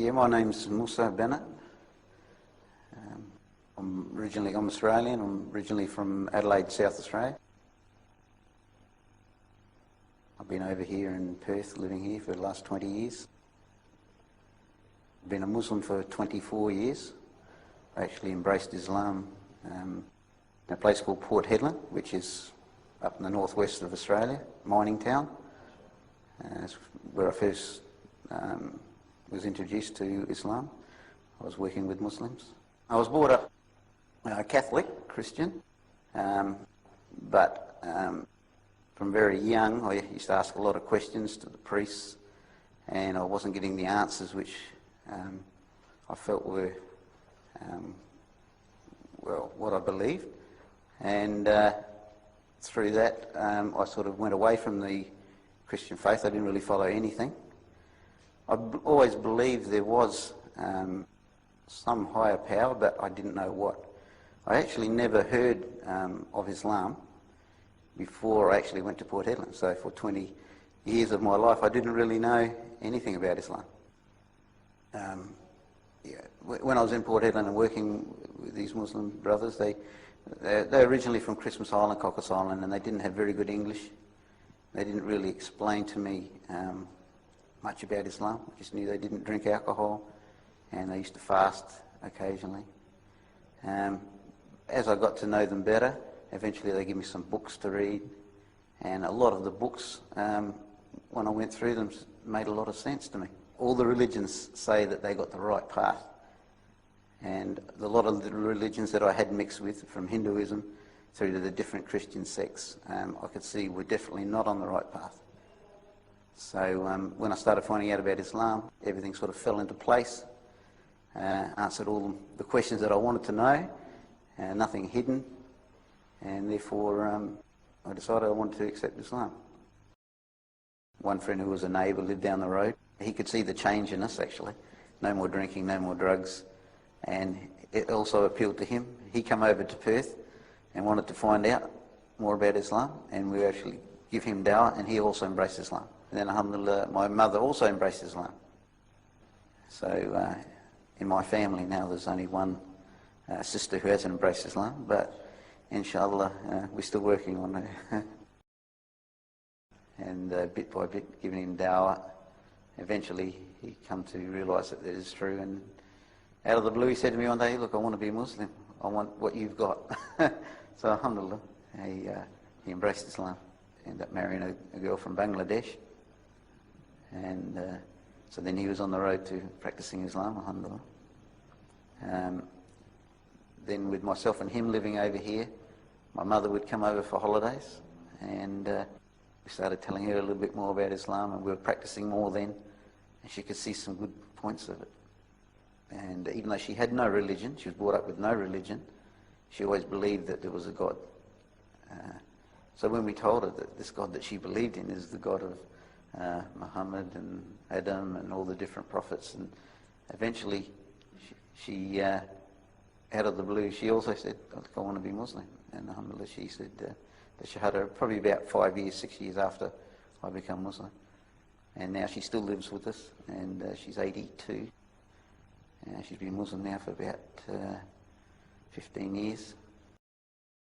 Yeah, my name's Musa Bennett. I'm Australian. I'm originally from Adelaide, South Australia. I've been over here in Perth, living here for the last 20 years. I've been a Muslim for 24 years. I actually embraced Islam in a place called Port Hedland, which is up in the northwest of Australia, mining town. That's where I first was introduced to Islam. I was working with Muslims. I was brought up Catholic, Christian, but from very young I used to ask a lot of questions to the priests, and I wasn't getting the answers which I felt were well, what I believed. And through that I sort of went away from the Christian faith. I didn't really follow anything. I always believed there was some higher power, but I didn't know what. I actually never heard of Islam before I actually went to Port Hedland. So for 20 years of my life I didn't really know anything about Islam. When I was in Port Hedland and working with these Muslim brothers, they're originally from Christmas Island, Cocos Island, and they didn't have very good English. They didn't really explain to me much about Islam. I just knew they didn't drink alcohol and they used to fast occasionally. As I got to know them better, eventually they gave me some books to read, and a lot of the books, when I went through them, made a lot of sense to me. All the religions say that they got the right path, and a lot of the religions that I had mixed with, from Hinduism through to the different Christian sects, I could see were definitely not on the right path. So when I started finding out about Islam, everything sort of fell into place, answered all the questions that I wanted to know, nothing hidden, and therefore I decided I wanted to accept Islam. One friend who was a neighbour lived down the road. He could see the change in us, actually. No more drinking, no more drugs, and it also appealed to him. He came over to Perth and wanted to find out more about Islam, and we actually give him dawah, and he also embraced Islam. And then, alhamdulillah, my mother also embraced Islam. So in my family now there's only one sister who hasn't embraced Islam, but inshallah we're still working on it. And bit by bit, giving him dawah, eventually he come to realise that it is true, and out of the blue he said to me one day, "Look, I want to be a Muslim. I want what you've got." So alhamdulillah, he embraced Islam. Ended up marrying a girl from Bangladesh, and so then he was on the road to practicing Islam, alhamdulillah. Then with myself and him living over here, my mother would come over for holidays, and we started telling her a little bit more about Islam, and we were practicing more then, and she could see some good points of it. And even though she had no religion, she was brought up with no religion, she always believed that there was a God. So when we told her that this God that she believed in is the God of Muhammad and Adam and all the different prophets, and eventually she out of the blue, she also said, "I want to be Muslim." And alhamdulillah, she said the Shahada probably about 5 years, 6 years after I become Muslim. And now she still lives with us, and she's 82. She's been Muslim now for about 15 years.